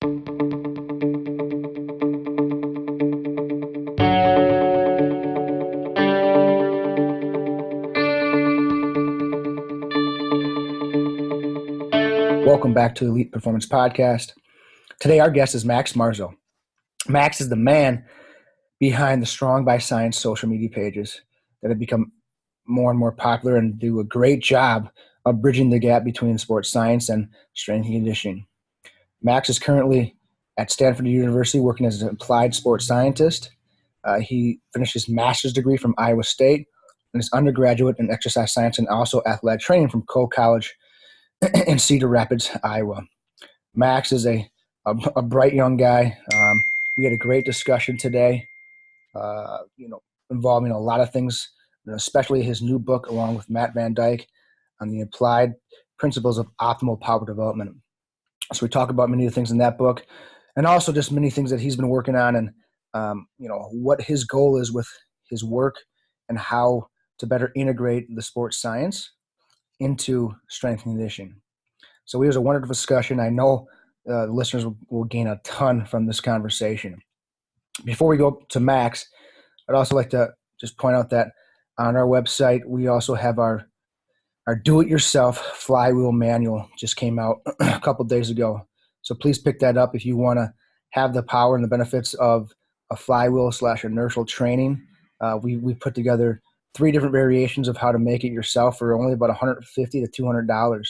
Welcome back to Elite Performance Podcast. Today, our guest is Max Schmarzo. Max is the man behind the Strong by Science social media pages that have become more and more popular and do a great job of bridging the gap between sports science and strength and conditioning. Max is currently at Stanford University working as an applied sports scientist. He finished his master's degree from Iowa State and his undergraduate in exercise science and also athletic training from Cole College in Cedar Rapids, Iowa. Max is a bright young guy. We had a great discussion today, involving a lot of things, especially his new book along with Matt Van Dyke on the applied principles of optimal power development. So we talk about many of the things in that book and also just many things that he's been working on and, what his goal is with his work and how to better integrate the sports science into strength and conditioning. So it was a wonderful discussion. I know the listeners will gain a ton from this conversation. Before we go to Max, I'd also like to just point out that on our website, we also have our do-it-yourself flywheel manual just came out a couple days ago. So please pick that up if you want to have the power and the benefits of a flywheel / inertial training. We put together 3 different variations of how to make it yourself for only about $150 to $200.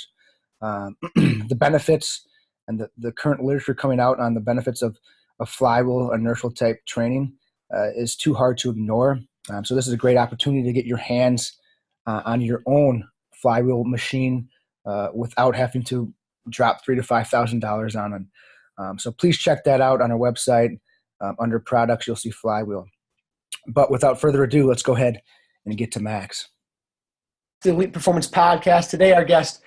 The benefits and the current literature coming out on the benefits of flywheel inertial type training is too hard to ignore. So this is a great opportunity to get your hands on your own flywheel machine without having to drop $3,000 to $5,000 on it. So please check that out on our website. Under products, you'll see flywheel. But without further ado, let's go ahead and get to Max. The Elite Performance Podcast. Today, our guest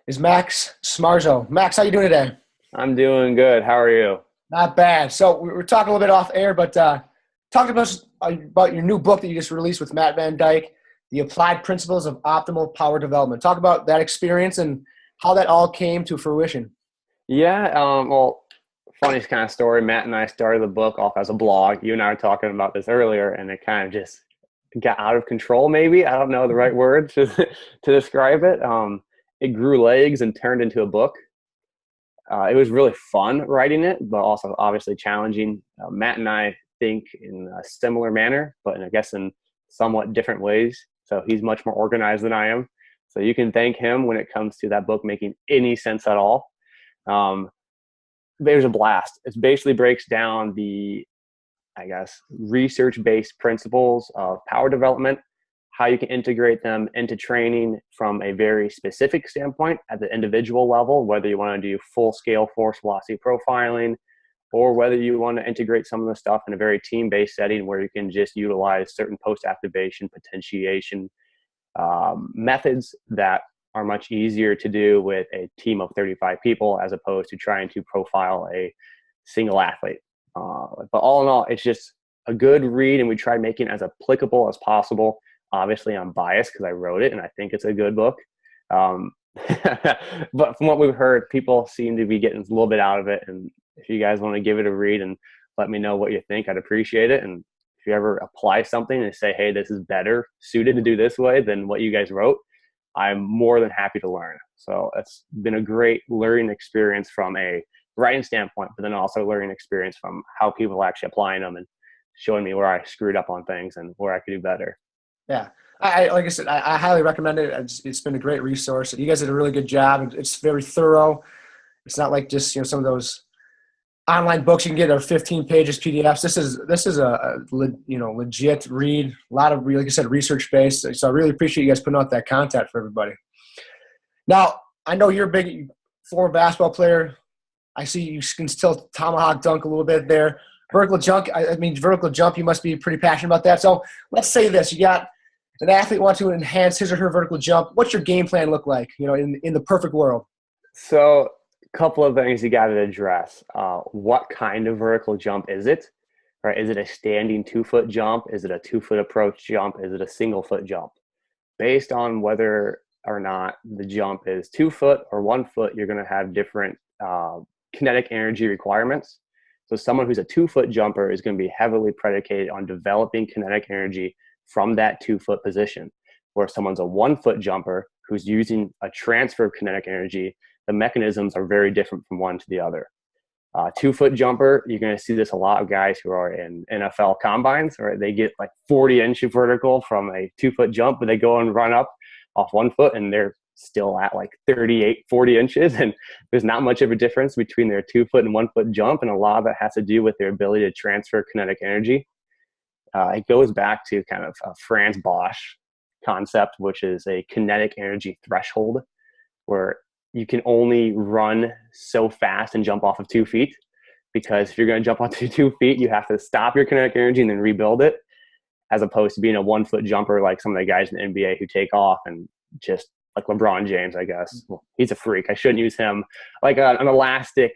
is Max Schmarzo. Max, how you doing today? I'm doing good. How are you? Not bad. So we were talking a little bit off air, but talk to us about your new book that you just released with Matt Van Dyke, The Applied Principles of Optimal Power Development. Talk about that experience and how that all came to fruition. Yeah. Well, funny kind of story. Matt and I started the book off as a blog. You and I were talking about this earlier, and it kind of just got out of control, maybe. I don't know the right word to describe it. It grew legs and turned into a book. It was really fun writing it, but also obviously challenging. Matt and I think in a similar manner, but I guess in somewhat different ways. So he's much more organized than I am. So you can thank him when it comes to that book making any sense at all. There's a blast. It basically breaks down the, research-based principles of power development, how you can integrate them into training from a very specific standpoint at the individual level, whether you want to do full-scale force velocity profiling, or whether you want to integrate some of the stuff in a very team-based setting where you can just utilize certain post-activation potentiation methods that are much easier to do with a team of 35 people as opposed to trying to profile a single athlete. But all in all, it's just a good read, and we try making it as applicable as possible. Obviously, I'm biased because I wrote it, and I think it's a good book. But from what we've heard, people seem to be getting a little bit out of it. And if you guys want to give it a read and let me know what you think, I'd appreciate it. And if you ever apply something and say, hey, this is better suited to do this way than what you guys wrote, I'm more than happy to learn. So it's been a great learning experience from a writing standpoint, but then also learning experience from how people are actually applying them and showing me where I screwed up on things and where I could do better. Yeah. Like I said, I highly recommend it. It's been a great resource. You guys did a really good job. It's very thorough. It's not like just, some of those online books you can get are 15 pages PDFs. This is a legit read. A lot of, like I said, research based. So I really appreciate you guys putting out that content for everybody. Now, I know you're a big former basketball player. I see you can still tomahawk dunk a little bit there. Vertical jump, you must be pretty passionate about that. So let's say this, you got an athlete wants to enhance his or her vertical jump. What's your game plan look like, in the perfect world? So a couple of things you got to address. What kind of vertical jump is it? Right? Is it a standing 2-foot jump? Is it a 2-foot approach jump? Is it a single foot jump? Based on whether or not the jump is 2 foot or 1 foot, you're going to have different kinetic energy requirements. So someone who's a 2-foot jumper is going to be heavily predicated on developing kinetic energy from that 2-foot position. Where someone's a 1-foot jumper who's using a transfer of kinetic energy, the mechanisms are very different from one to the other. 2-foot jumper, you're going to see this a lot of guys who are in NFL combines, right? They get like 40-inch vertical from a 2-foot jump, but they go and run up off 1 foot and they're still at like 38, 40 inches. And there's not much of a difference between their 2-foot and 1-foot jump. And a lot of it has to do with their ability to transfer kinetic energy. It goes back to kind of Franz Bosch concept, which is a kinetic energy threshold, where you can only run so fast and jump off of 2 feet, because if you're going to jump onto 2 feet, you have to stop your kinetic energy and then rebuild it, as opposed to being a 1-foot jumper like some of the guys in the NBA who take off and just like LeBron James, I guess. Well, he's a freak. I shouldn't use him. Like an elastic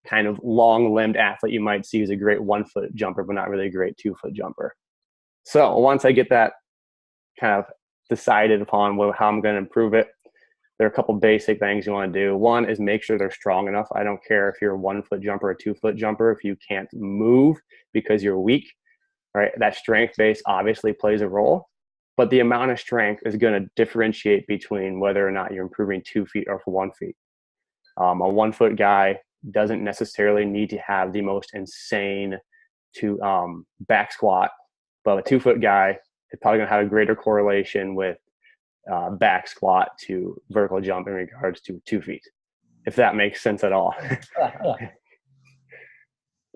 kind of long-limbed athlete you might see who's a great 1-foot jumper, but not really a great 2-foot jumper. So once I get that kind of decided upon how I'm going to improve it, there are a couple basic things you want to do. One is make sure they're strong enough. I don't care if you're a 1-foot jumper or a 2-foot jumper. If you can't move because you're weak, right, that strength base obviously plays a role, but the amount of strength is going to differentiate between whether or not you're improving 2 feet or 1 feet. A 1-foot guy doesn't necessarily need to have the most insane back squat, but a 2-foot guy is probably going to have a greater correlation with back squat to vertical jump in regards to 2 feet, if that makes sense at all.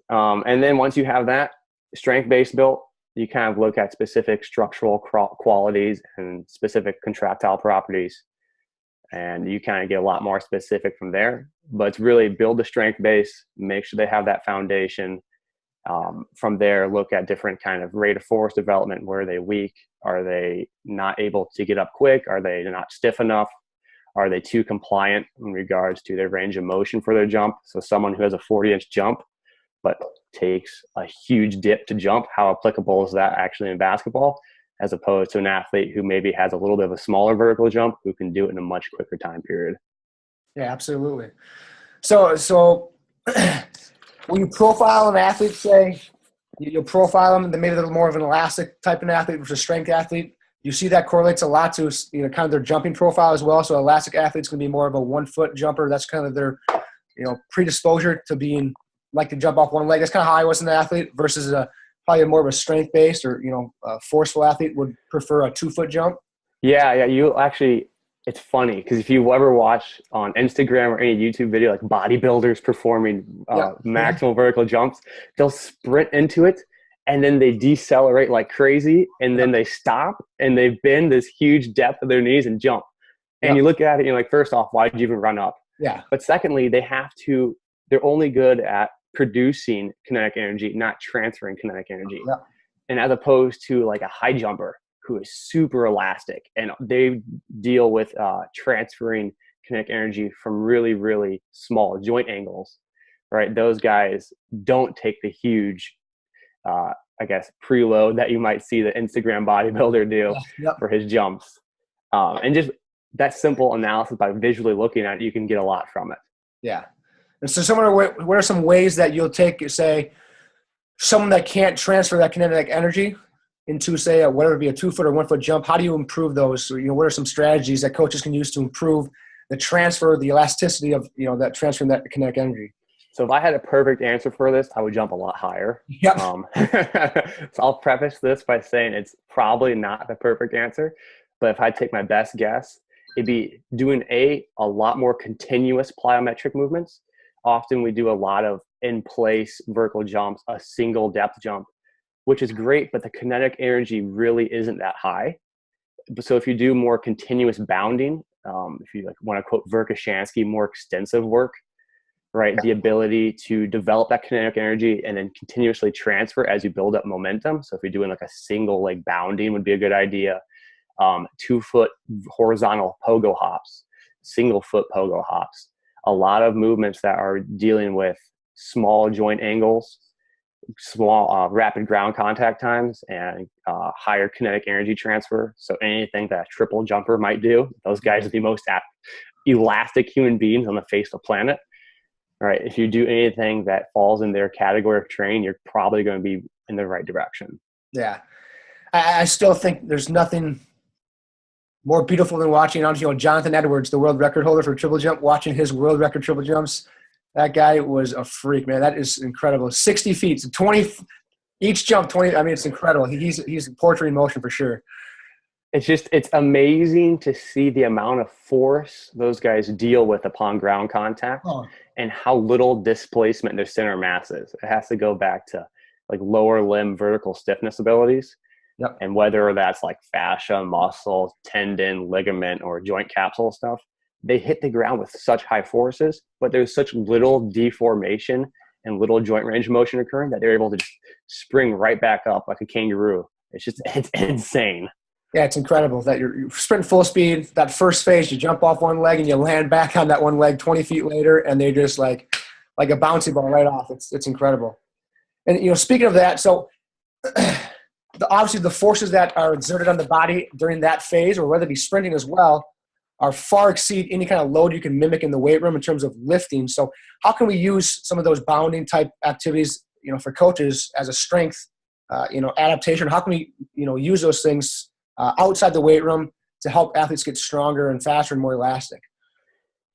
And then once you have that strength base built, you kind of look at specific structural qualities and specific contractile properties, and you kind of get a lot more specific from there. But it's really build the strength base, make sure they have that foundation. From there, look at different kind of rate of force development. Where are they weak? Are they not able to get up quick? Are they not stiff enough? Are they too compliant in regards to their range of motion for their jump? So someone who has a 40-inch jump but takes a huge dip to jump, how applicable is that actually in basketball, as opposed to an athlete who maybe has a little bit of a smaller vertical jump who can do it in a much quicker time period? Yeah, absolutely. So when you profile an athlete, say you'll profile them, then maybe they're more of an elastic type of athlete versus a strength athlete. You see that correlates a lot to kind of their jumping profile as well. So elastic athletes can be more of a 1-foot jumper. That's kind of their predisposure to being like to jump off one leg. That's kind of how I was an athlete versus probably more of a strength based or a forceful athlete would prefer a 2-foot jump. Yeah. You actually. It's funny because if you ever watch on Instagram or any YouTube video, like bodybuilders performing maximal vertical jumps, they'll sprint into it and then they decelerate like crazy and then they stop and they bend this huge depth of their knees and jump. And you look at it, you're like, first off, why did you even run up? Yeah. But secondly, they're only good at producing kinetic energy, not transferring kinetic energy. Yeah. And as opposed to like a high jumper who is super elastic and they deal with transferring kinetic energy from really, really small joint angles, right? Those guys don't take the huge, preload that you might see the Instagram bodybuilder do for his jumps. And just that simple analysis by visually looking at it, you can get a lot from it. Yeah. And so what are some ways that you'll take, say, someone that can't transfer that kinetic energy into, say, whether it be a 2-foot or 1-foot jump? How do you improve those? So, what are some strategies that coaches can use to improve the transfer, the elasticity of, that transferring that kinetic energy? So if I had a perfect answer for this, I would jump a lot higher. Yep. So I'll preface this by saying it's probably not the perfect answer, but if I take my best guess, it'd be doing a lot more continuous plyometric movements. Often we do a lot of in-place vertical jumps, a single depth jump, which is great, but the kinetic energy really isn't that high. So if you do more continuous bounding, if you want to quote Verkhoshansky, more extensive work, right? The ability to develop that kinetic energy and then continuously transfer as you build up momentum. So if you're doing like a single leg bounding would be a good idea. 2-foot horizontal pogo hops, single foot pogo hops, a lot of movements that are dealing with small joint angles, small rapid ground contact times, and higher kinetic energy transfer. So anything that a triple jumper might do, those guys are the most elastic human beings on the face of the planet. right? If you do anything that falls in their category of training, you're probably going to be in the right direction. Yeah. I still think there's nothing more beautiful than watching, Jonathan Edwards, the world record holder for triple jump, watching his world record triple jumps. That guy was a freak, man. That is incredible. 60 feet, 20, each jump 20. I mean, it's incredible. He's poetry in motion for sure. It's amazing to see the amount of force those guys deal with upon ground contact and how little displacement their center mass is. It has to go back to like lower limb vertical stiffness abilities. Yep. And whether that's like fascia, muscle, tendon, ligament, or joint capsule stuff, they hit the ground with such high forces, but there's such little deformation and little joint range of motion occurring that they're able to just spring right back up like a kangaroo. It's insane. Yeah, it's incredible that you're sprinting full speed. That first phase, you jump off one leg and you land back on that one leg 20 feet later, and they just like a bouncy ball right off. It's incredible. And speaking of that, so obviously the forces that are exerted on the body during that phase, or whether it be sprinting as well, are far exceed any kind of load you can mimic in the weight room in terms of lifting. So how can we use some of those bounding type activities, for coaches as a strength, adaptation? How can we, use those things outside the weight room to help athletes get stronger and faster and more elastic?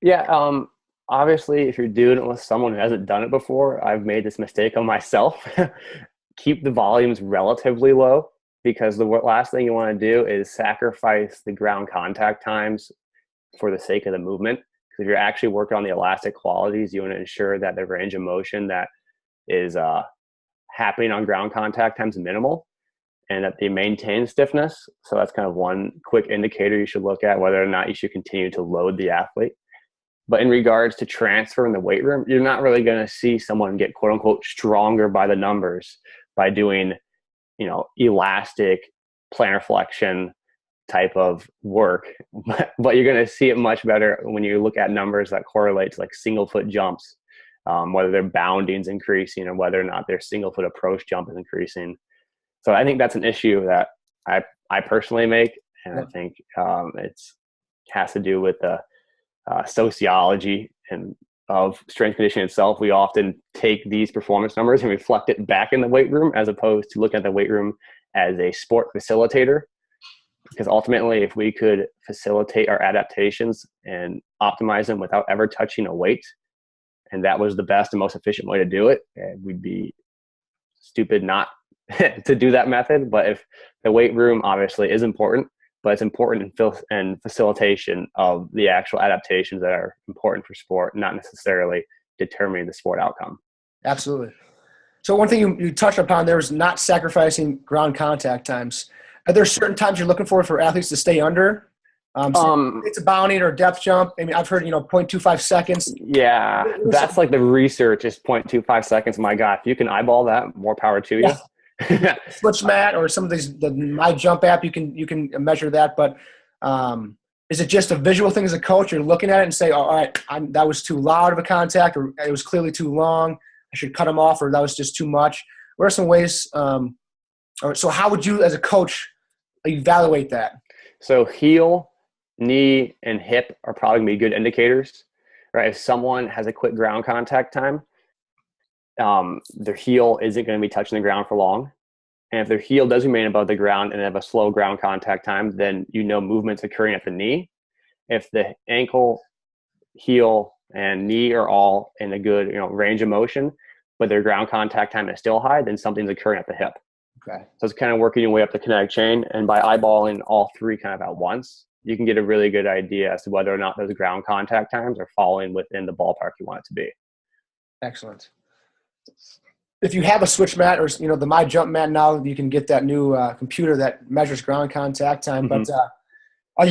Yeah. Obviously, if you're doing it with someone who hasn't done it before, I've made this mistake on myself. Keep the volumes relatively low, because the last thing you want to do is sacrifice the ground contact times for the sake of the movement. Because if you're actually working on the elastic qualities, you want to ensure that the range of motion that is happening on ground contact time is minimal, and that they maintain stiffness. So that's kind of one quick indicator you should look at, whether or not you should continue to load the athlete. But in regards to transfer in the weight room, you're not really going to see someone get quote unquote stronger by the numbers by doing, elastic plantar flexion type of work. But you're going to see it much better when you look at numbers that correlate to like single foot jumps, whether their bounding is increasing or whether or not their single foot approach jump is increasing. So I think that's an issue that I personally make. And I think it has to do with the sociology and of strength conditioning itself. We often take these performance numbers and reflect it back in the weight room, as opposed to looking at the weight room as a sport facilitator. Because ultimately, if we could facilitate our adaptations and optimize them without ever touching a weight, and that was the best and most efficient way to do it, we'd be stupid not to do that method. But if the weight room obviously is important, but it's important in facilitation of the actual adaptations that are important for sport, not necessarily determining the sport outcome. Absolutely. So one thing you touched upon there was not sacrificing ground contact times. Are there certain times you're looking for athletes to stay under? It's a bounding or depth jump. I mean, I've heard, 0.25 seconds. Yeah, that's like the research is 0.25 seconds. My God, if you can eyeball that, more power to you. Switch mat or some of these, the My Jump app, you can measure that. But is it just a visual thing as a coach? You're looking at it and say, all right, that was too loud of a contact, or it was clearly too long, I should cut them off, or that was just too much. What are some ways, so how would you as a coach evaluate that? So heel, knee, and hip are probably going to be good indicators, right? If someone has a quick ground contact time, their heel isn't going to be touching the ground for long. And if their heel does remain above the ground and they have a slow ground contact time, then movement's occurring at the knee. If the ankle, heel, and knee are all in a good range of motion, but their ground contact time is still high, then something's occurring at the hip. Okay. So it's kind of working your way up the kinetic chain, and by eyeballing all three kind of at once, you can get a really good idea as to whether or not those ground contact times are falling within the ballpark you want it to be. Excellent. If you have a switch mat or the My Jump mat now, you can get that new computer that measures ground contact time. Mm-hmm. But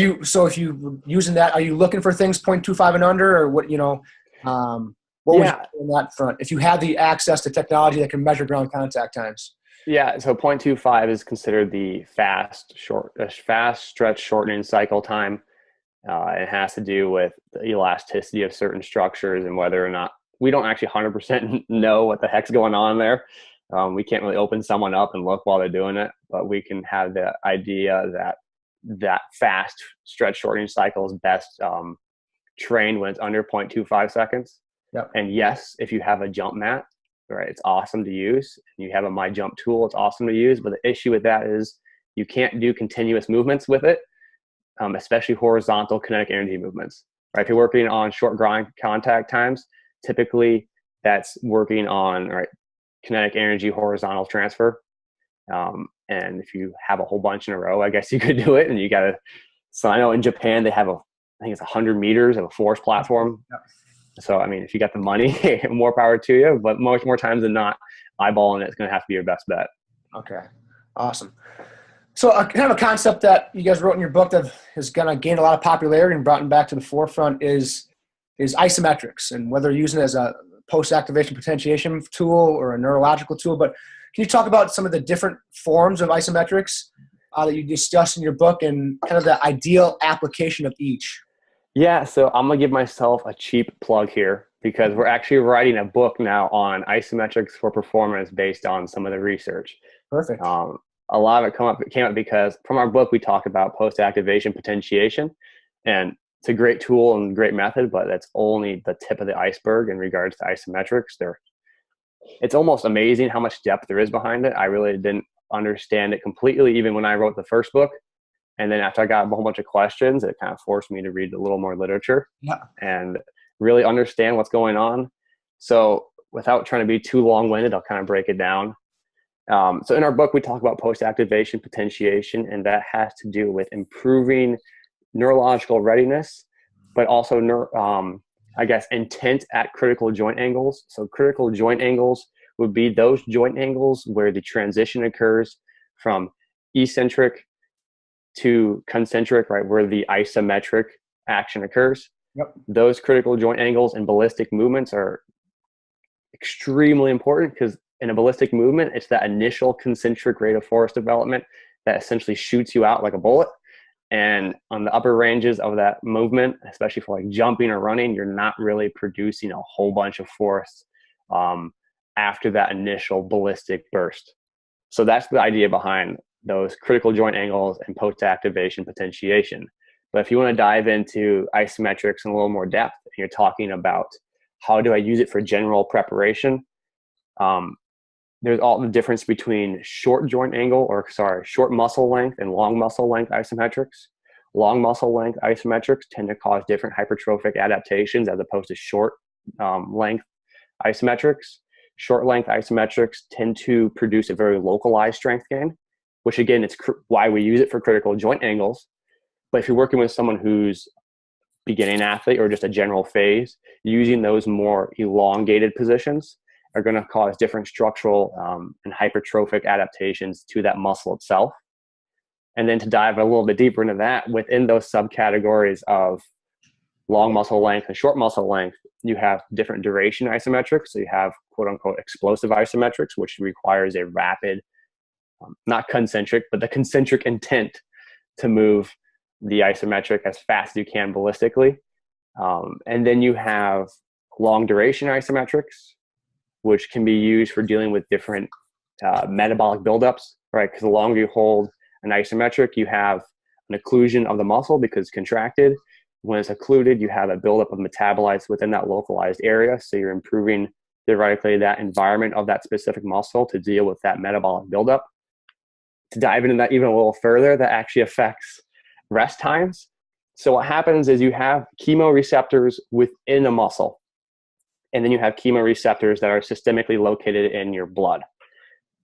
if you using that, are you looking for things 0.25 and under, or what? What would you do on that front if you have the access to technology that can measure ground contact times? Yeah, so 0.25 is considered the fast stretch shortening cycle time. It has to do with the elasticity of certain structures and whether or not we don't actually 100% know what the heck's going on there. We can't really open someone up and look while they're doing it, but we can have the idea that fast stretch shortening cycle is best trained when it's under 0.25 seconds. Yep. And yes, if you have a jump mat, right, it's awesome to use. And you have a My Jump tool, it's awesome to use. But the issue with that is you can't do continuous movements with it, especially horizontal kinetic energy movements. Right? If you're working on short ground contact times, typically that's working on, right, kinetic energy horizontal transfer. And if you have a whole bunch in a row, I guess you could do it. And you got to. So I know in Japan they have I think it's 100 meters of a force platform. Yep. So I mean, if you got the money, more power to you. But more times than not, eyeballing it is going to have to be your best bet. Okay, awesome. So kind of a concept that you guys wrote in your book that is going to gain a lot of popularity and brought it back to the forefront is isometrics, and whether you're using it as a post-activation potentiation tool or a neurological tool. But can you talk about some of the different forms of isometrics that you discussed in your book and kind of the ideal application of each? Yeah, so I'm going to give myself a cheap plug here because we're actually writing a book now on isometrics for performance based on some of the research. Perfect. A lot of it came up because from our book, we talk about post-activation potentiation, and it's a great tool and great method, but that's only the tip of the iceberg in regards to isometrics. It's almost amazing how much depth there is behind it. I really didn't understand it completely, even when I wrote the first book. And then after I got a whole bunch of questions, it kind of forced me to read a little more literature and really understand what's going on. So without trying to be too long-winded, I'll kind of break it down. So in our book, we talk about post-activation potentiation, and that has to do with improving neurological readiness, but also, intent at critical joint angles. So critical joint angles would be those joint angles where the transition occurs from eccentric to concentric, right, where the isometric action occurs. Yep. Those critical joint angles in ballistic movements are extremely important because in a ballistic movement, it's that initial concentric rate of force development that essentially shoots you out like a bullet. And on the upper ranges of that movement, especially for like jumping or running, you're not really producing a whole bunch of force after that initial ballistic burst. So that's the idea behind those critical joint angles and post-activation potentiation. But if you want to dive into isometrics in a little more depth, and you're talking about how do I use it for general preparation, there's all the difference between short muscle length and long muscle length isometrics. Long muscle length isometrics tend to cause different hypertrophic adaptations as opposed to short length isometrics. Short length isometrics tend to produce a very localized strength gain, which again, it's why we use it for critical joint angles. But if you're working with someone who's beginning athlete or just a general phase, using those more elongated positions are going to cause different structural and hypertrophic adaptations to that muscle itself. And then to dive a little bit deeper into that, within those subcategories of long muscle length and short muscle length, you have different duration isometrics. So you have quote unquote explosive isometrics, which requires a rapid, not concentric, but the concentric intent to move the isometric as fast as you can ballistically. And then you have long duration isometrics, which can be used for dealing with different metabolic buildups, right? Because the longer you hold an isometric, you have an occlusion of the muscle because it's contracted. When it's occluded, you have a buildup of metabolites within that localized area. So you're improving theoretically that environment of that specific muscle to deal with that metabolic buildup. To dive into that even a little further, that actually affects rest times. So what happens is you have chemoreceptors within a muscle, and then you have chemoreceptors that are systemically located in your blood.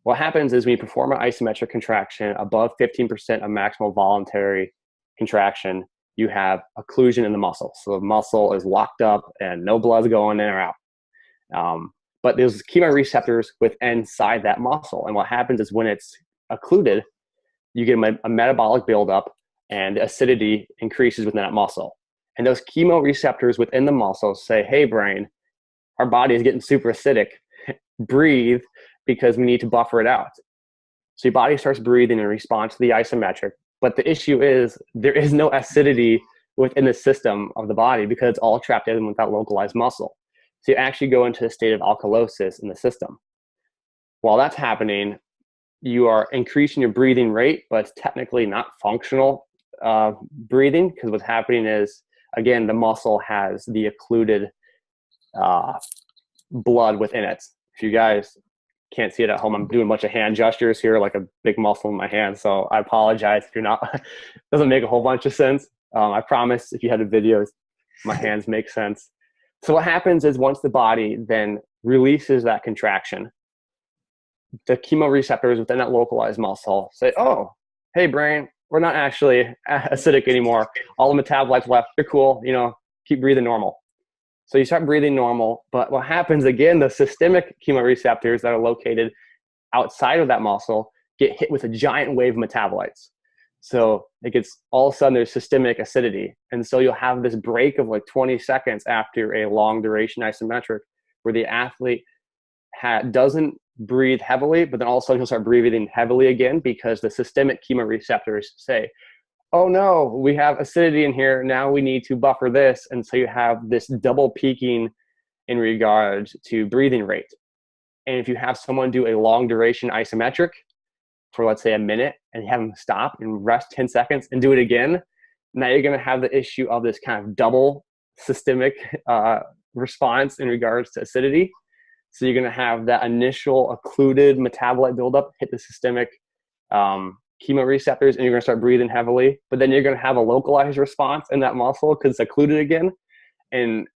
What happens is when you perform an isometric contraction above 15% of maximal voluntary contraction, you have occlusion in the muscle. So the muscle is locked up and no blood's going in or out. But there's chemoreceptors inside that muscle. And what happens is when it's occluded, you get a metabolic buildup and acidity increases within that muscle. And those chemoreceptors within the muscle say, hey, brain, our body is getting super acidic. Breathe, because we need to buffer it out. So your body starts breathing in response to the isometric. But the issue is there is no acidity within the system of the body because it's all trapped in with that localized muscle. So you actually go into a state of alkalosis in the system. While that's happening, you are increasing your breathing rate, but it's technically not functional breathing because what's happening is, again, the muscle has the occluded blood within it. If you guys can't see it at home, I'm doing a bunch of hand gestures here, like a big muscle in my hand. So I apologize if you're not, doesn't make a whole bunch of sense. I promise if you had the videos, my hands make sense. So what happens is once the body then releases that contraction, the chemoreceptors within that localized muscle say, oh, hey brain, we're not actually acidic anymore. All the metabolites left, you're cool, keep breathing normal. So you start breathing normal, but what happens again, the systemic chemoreceptors that are located outside of that muscle get hit with a giant wave of metabolites. So it gets, all of a sudden there's systemic acidity. And so you'll have this break of like 20 seconds after a long duration isometric where the athlete doesn't breathe heavily, but then all of a sudden he'll start breathing heavily again because the systemic chemoreceptors say, oh no, we have acidity in here. Now we need to buffer this. And so you have this double peaking in regards to breathing rate. And if you have someone do a long duration isometric for, let's say, a minute, and you have them stop and rest 10 seconds and do it again, now you're going to have the issue of this kind of double systemic response in regards to acidity. So you're going to have that initial occluded metabolite buildup hit the systemic chemoreceptors, and you're going to start breathing heavily. But then you're going to have a localized response in that muscle because it's occluded again. And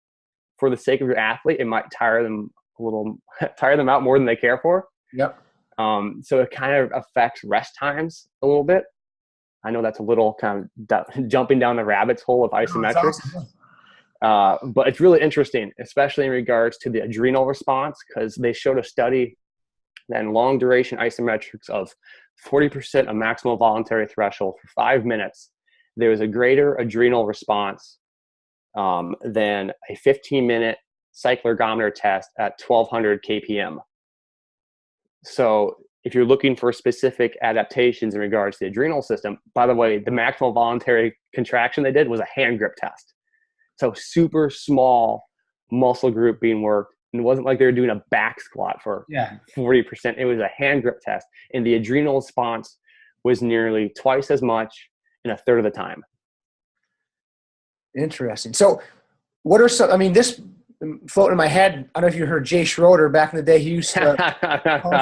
for the sake of your athlete, it might tire them out more than they care for. Yep. So it kind of affects rest times a little bit. I know that's a little kind of jumping down the rabbit's hole of isometrics. But it's really interesting, especially in regards to the adrenal response, because they showed a study that in long duration isometrics of 40% of maximal voluntary threshold for 5 minutes, there was a greater adrenal response than a 15-minute cyclic ergometer test at 1200 kpm. So if you're looking for specific adaptations in regards to the adrenal system, by the way, the maximal voluntary contraction they did was a hand grip test. So super small muscle group being worked. And it wasn't like they were doing a back squat for 40%. It was a hand grip test. And the adrenal response was nearly twice as much in a third of the time. Interesting. So what are some, this floating in my head, I don't know if you heard Jay Schroeder back in the day. He used to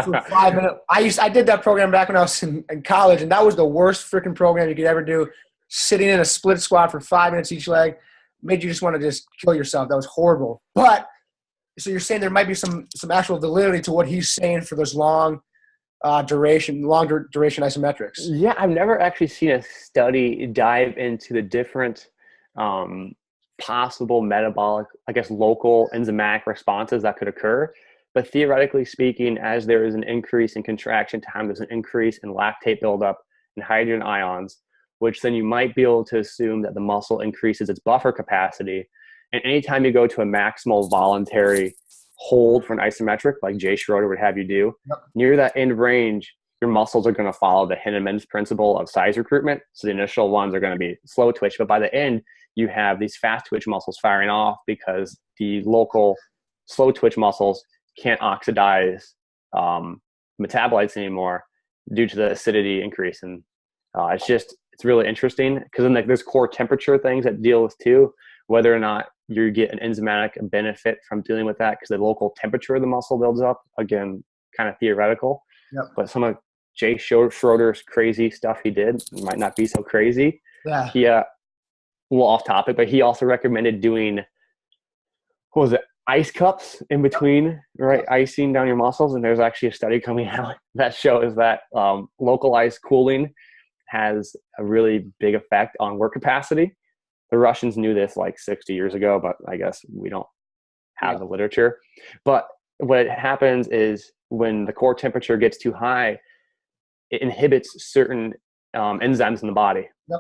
for 5 minutes. I did that program back when I was in college, and that was the worst freaking program you could ever do. Sitting in a split squat for 5 minutes each leg made you just want to just kill yourself. That was horrible. But so you're saying there might be some actual validity to what he's saying for those long duration isometrics. Yeah, I've never actually seen a study dive into the different possible metabolic, local enzymatic responses that could occur. But theoretically speaking, as there is an increase in contraction time, there's an increase in lactate buildup and hydrogen ions, which then you might be able to assume that the muscle increases its buffer capacity. And anytime you go to a maximal voluntary hold for an isometric, like Jay Schroeder would have you do, near that end range, your muscles are going to follow the Henneman's principle of size recruitment. So the initial ones are going to be slow twitch, but by the end, you have these fast twitch muscles firing off because the local slow twitch muscles can't oxidize metabolites anymore due to the acidity increase. And it's really interesting because then there's core temperature things that deal with too, whether or not you get an enzymatic benefit from dealing with that because the local temperature of the muscle builds up. Again, kind of theoretical. Yep. But some of Jay Schroeder's crazy stuff he did might not be so crazy. Yeah. He, a little off topic, but he also recommended doing, ice cups in between, right? Icing down your muscles. And there's actually a study coming out that shows that localized cooling has a really big effect on work capacity. The Russians knew this like 60 years ago, but I guess we don't have the literature. But what happens is when the core temperature gets too high, it inhibits certain enzymes in the body. Yep.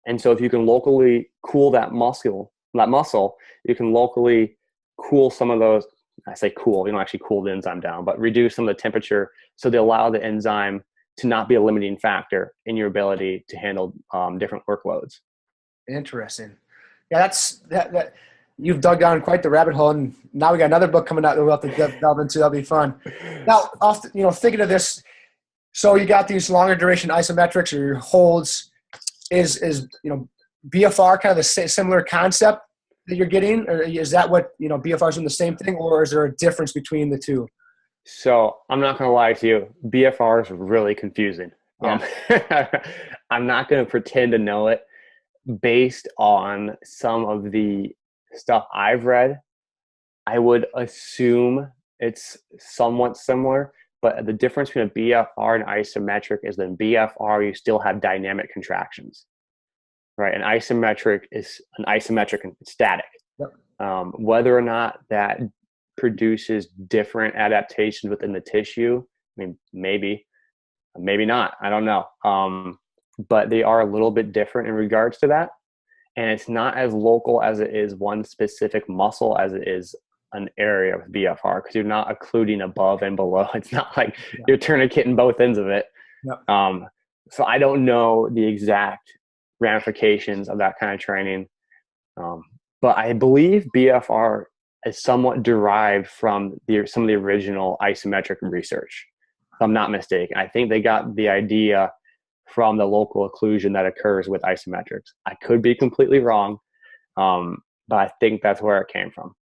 And so if you can locally cool that muscle, you can locally cool some of those. I say cool, you don't actually cool the enzyme down, but reduce some of the temperature so they allow the enzyme to not be a limiting factor in your ability to handle different workloads. Interesting. Yeah, that you've dug down quite the rabbit hole, and now we got another book coming out that we'll have to delve into. That'll be fun. Now, thinking of this, so you got these longer duration isometrics or your holds. Is BFR kind of the similar concept that you're getting? Or is that what, BFR is doing the same thing, or is there a difference between the two? So I'm not going to lie to you. BFR is really confusing. Yeah. I'm not going to pretend to know it based on some of the stuff I've read. I would assume it's somewhat similar, but the difference between a BFR and isometric is that in BFR, you still have dynamic contractions, right? An isometric is an isometric and static. Yep. Whether or not that produces different adaptations within the tissue, I mean, maybe not. I don't know. But they are a little bit different in regards to that. And it's not as local as it is one specific muscle as it is an area of BFR, because you're not occluding above and below. It's not like you're tourniqueting both ends of it. Yep. So I don't know the exact ramifications of that kind of training. But I believe BFR is somewhat derived from some of the original isometric research. If I'm not mistaken. I think they got the idea from the local occlusion that occurs with isometrics. I could be completely wrong, but I think that's where it came from.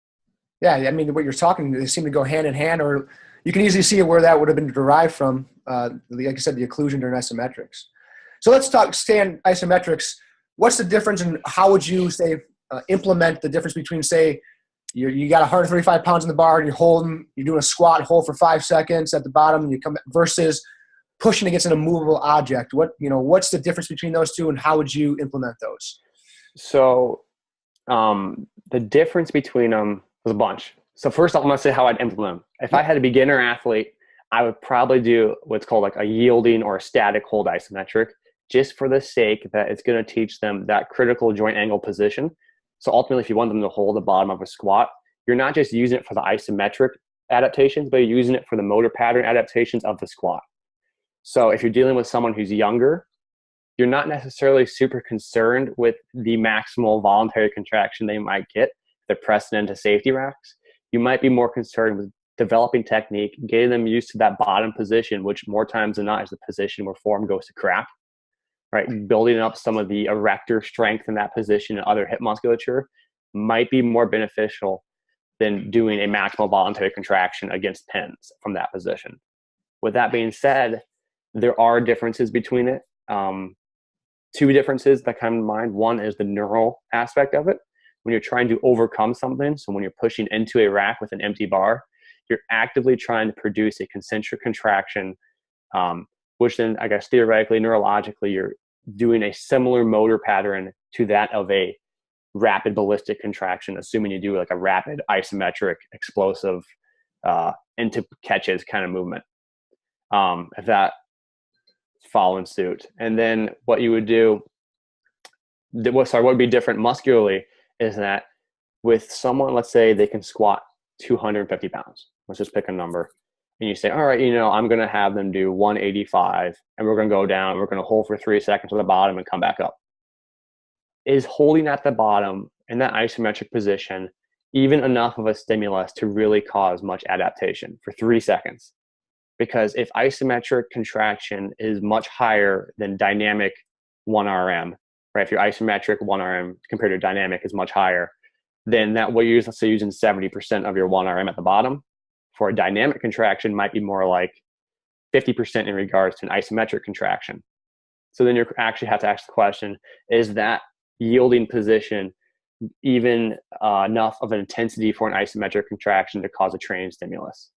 Yeah, I mean, what you're talking, they seem to go hand in hand, or you can easily see where that would have been derived from, like I said, the occlusion during isometrics. So let's stay on isometrics. What's the difference, and how would you say implement the difference between, say, you got 135 pounds in the bar and you're doing a squat, hold for 5 seconds at the bottom, and you come versus pushing against an immovable object? What's the difference between those two, and how would you implement those? So the difference between them was a bunch. So first, I'm going to say how I'd implement them. If I had a beginner athlete, I would probably do what's called like a yielding or a static hold isometric, just for the sake that it's going to teach them that critical joint angle position. So ultimately, if you want them to hold the bottom of a squat, you're not just using it for the isometric adaptations, but you're using it for the motor pattern adaptations of the squat. So if you're dealing with someone who's younger, you're not necessarily super concerned with the maximal voluntary contraction they might get if they're pressing into safety racks. You might be more concerned with developing technique, getting them used to that bottom position, which more times than not is the position where form goes to crap, right? Building up some of the erector strength in that position and other hip musculature might be more beneficial than doing a maximal voluntary contraction against pins from that position. With that being said, there are differences between it. Two differences that come to mind. One is the neural aspect of it. When you're trying to overcome something, so when you're pushing into a rack with an empty bar, you're actively trying to produce a concentric contraction, which then, I guess, theoretically, neurologically, you're doing a similar motor pattern to that of a rapid ballistic contraction, assuming you do like a rapid isometric explosive into catches kind of movement. If that following suit. And then what you would do, what would be different muscularly is that with someone, let's say they can squat 250 pounds. Let's just pick a number. And you say, all right, I'm going to have them do 185 and we're going to go down. We're going to hold for 3 seconds at the bottom and come back up. Is holding at the bottom in that isometric position even enough of a stimulus to really cause much adaptation for 3 seconds? Because if isometric contraction is much higher than dynamic 1RM, right? If your isometric 1RM compared to dynamic is much higher, then that what you're using 70% of your 1RM at the bottom. For a dynamic contraction might be more like 50% in regards to an isometric contraction. So then you actually have to ask the question, is that yielding position even enough of an intensity for an isometric contraction to cause a training stimulus?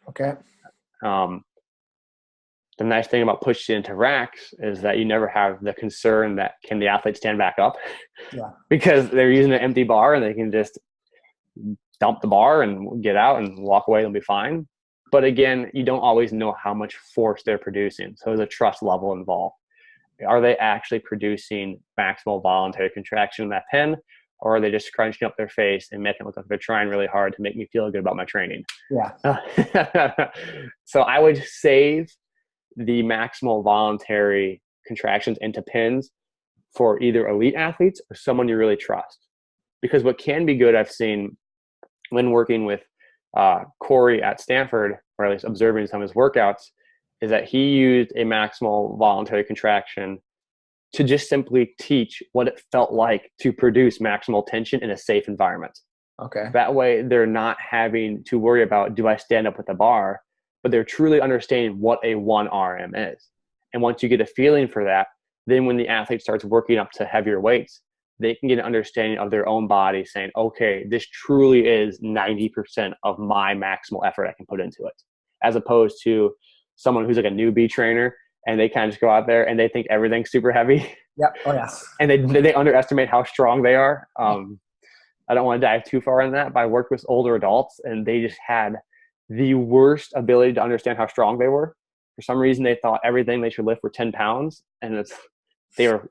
Okay. The nice thing about pushing into racks is that you never have the concern that can the athlete stand back up? Yeah. Because they're using an empty bar and they can just dump the bar and get out and walk away. They'll be fine. But again, you don't always know how much force they're producing. So there's a trust level involved. Are they actually producing maximal voluntary contraction in that pen? Or are they just crunching up their face and making it look like they're trying really hard to make me feel good about my training? Yeah. So I would save the maximal voluntary contractions into pins for either elite athletes or someone you really trust. Because what can be good, I've seen when working with Corey at Stanford, or at least observing some of his workouts, is that he used a maximal voluntary contraction to just simply teach what it felt like to produce maximal tension in a safe environment. Okay. That way they're not having to worry about, do I stand up with the bar? But they're truly understanding what a 1 RM is. And once you get a feeling for that, then when the athlete starts working up to heavier weights, they can get an understanding of their own body saying, okay, this truly is 90% of my maximal effort I can put into it. As opposed to someone who's like a newbie trainer and they kind of just go out there and they think everything's super heavy. Yep. Oh yeah. And they underestimate how strong they are. I don't want to dive too far in that, but I worked with older adults and they just had the worst ability to understand how strong they were. For some reason, they thought everything they should lift were 10 pounds, and they were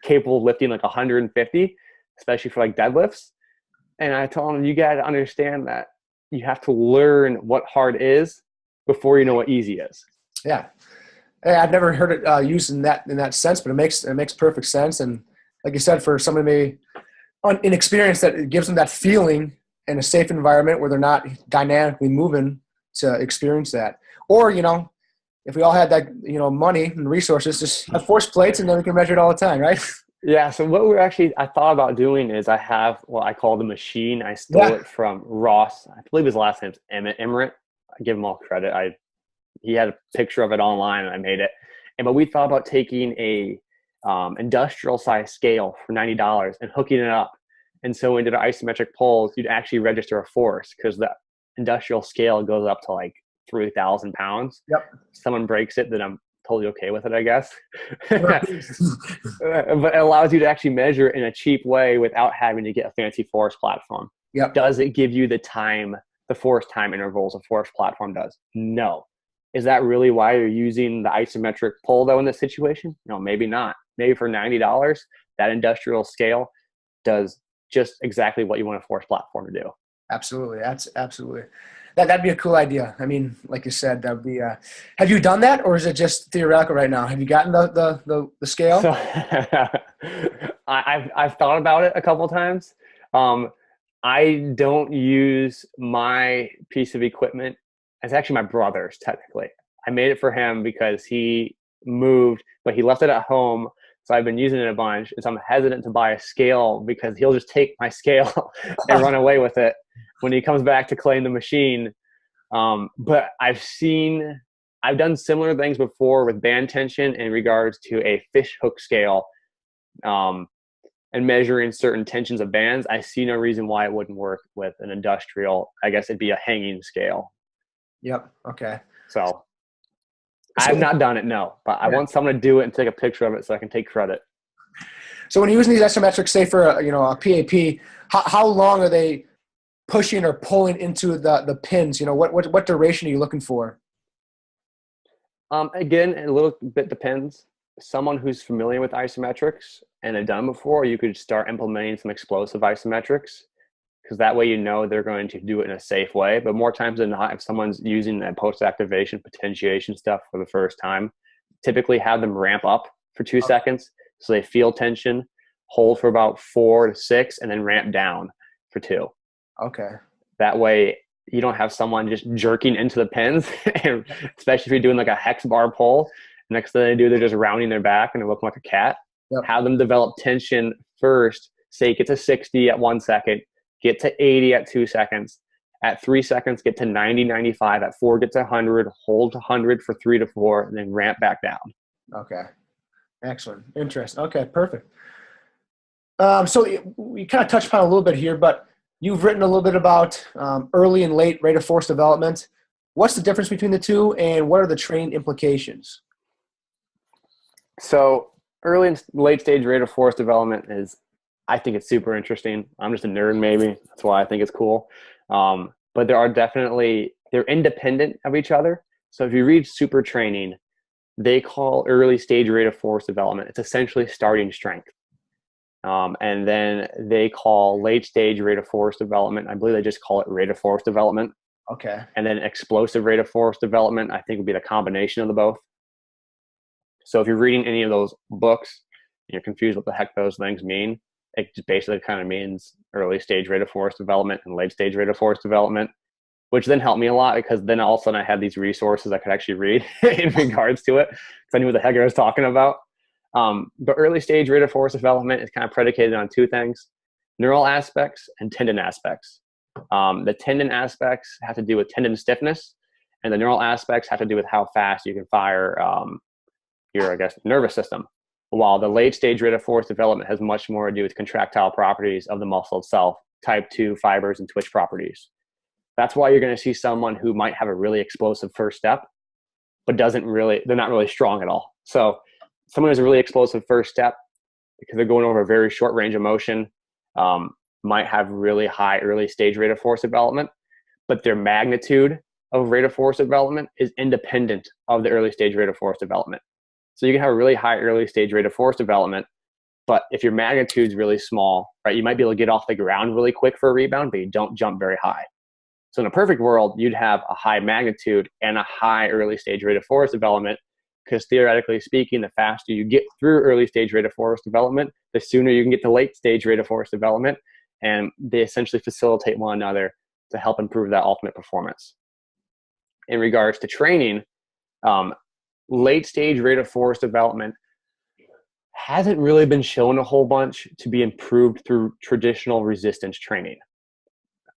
capable of lifting like 150, especially for like deadlifts. And I told them, you got to understand that you have to learn what hard is before you know what easy is. Yeah. Hey, I've never heard it used in that sense, but it makes perfect sense. And like you said, for somebody maybe inexperienced, that it gives them that feeling in a safe environment where they're not dynamically moving to experience that. Or, if we all had that, money and resources, just have force plates and then we can measure it all the time, right? Yeah. So what I thought about doing is I have what I call the machine. I stole it from Ross. I believe his last name's Emmerich. I give him all credit. He had a picture of it online and I made it. But we thought about taking a industrial size scale for $90 and hooking it up. And so when we did our isometric pulls, you'd actually register a force because the industrial scale goes up to like 3,000 pounds. Yep. If someone breaks it, then I'm totally okay with it, I guess. But it allows you to actually measure in a cheap way without having to get a fancy force platform. Yep. Does it give you the force time intervals a force platform does? No. Is that really why you're using the isometric pull though in this situation? No, maybe not. Maybe for $90, that industrial scale does just exactly what you want a force platform to do. Absolutely. That's absolutely. That'd be a cool idea. I mean, like you said, that'd be. Have you done that, or is it just theoretical right now? Have you gotten the scale? So, I've thought about it a couple of times. I don't use my piece of equipment. It's actually my brother's technically. I made it for him because he moved, but he left it at home. So I've been using it a bunch. And so I'm hesitant to buy a scale because he'll just take my scale and run away with it when he comes back to claim the machine. But I've done similar things before with band tension in regards to a fish hook scale and measuring certain tensions of bands. I see no reason why it wouldn't work with an industrial. I guess it'd be a hanging scale. Yep. Okay. So I've not done it, no, but I want someone to do it and take a picture of it so I can take credit. So when you're using these isometrics, say for a PAP, how long are they pushing or pulling into the pins? What duration are you looking for? Again, a little bit depends. Someone who's familiar with isometrics and had done before, you could start implementing some explosive isometrics because that way they're going to do it in a safe way. But more times than not, if someone's using that post-activation potentiation stuff for the first time, typically have them ramp up for 2 seconds so they feel tension, hold for about 4 to 6, and then ramp down for 2. Okay. That way you don't have someone just jerking into the pins, and especially if you're doing like a hex bar pull. Next thing they do, they're just rounding their back and they look like a cat. Yep. Have them develop tension first. Say get to 60 at 1 second, get to 80 at 2 seconds. At 3 seconds, get to 90, 95. At 4, get to 100. Hold to 100 for 3 to 4, and then ramp back down. Okay. Excellent. Interesting. Okay, perfect. So we kind of touched upon a little bit here, but you've written a little bit about early and late rate of force development. What's the difference between the two, and what are the training implications? So early and late stage rate of force development I think it's super interesting. I'm just a nerd, maybe. That's why I think it's cool. But they're independent of each other. So if you read super training, they call early stage rate of force development, it's essentially starting strength. And then they call late stage rate of force development, I believe they just call it rate of force development. Okay. And then explosive rate of force development, I think would be the combination of the both. So if you're reading any of those books, and you're confused what the heck those things mean, it just basically kind of means early stage rate of force development and late stage rate of force development, which then helped me a lot because then all of a sudden I had these resources I could actually read in regards to it because I knew what the heck I was talking about. The early stage rate of force development is kind of predicated on two things: neural aspects and tendon aspects. The tendon aspects have to do with tendon stiffness, and the neural aspects have to do with how fast you can fire your, I guess, nervous system. While the late stage rate of force development has much more to do with contractile properties of the muscle itself, type 2 fibers and twitch properties. That's why you're going to see someone who might have a really explosive first step, but they're not really strong at all. So someone who has a really explosive first step, because they're going over a very short range of motion, might have really high early stage rate of force development, but their magnitude of rate of force development is independent of the early stage rate of force development. So you can have a really high early stage rate of force development, but if your magnitude is really small, right, you might be able to get off the ground really quick for a rebound, but you don't jump very high. So in a perfect world, you'd have a high magnitude and a high early stage rate of force development, because theoretically speaking, the faster you get through early stage rate of force development, the sooner you can get to late stage rate of force development, and they essentially facilitate one another to help improve that ultimate performance. In regards to training, late stage rate of force development hasn't really been shown a whole bunch to be improved through traditional resistance training.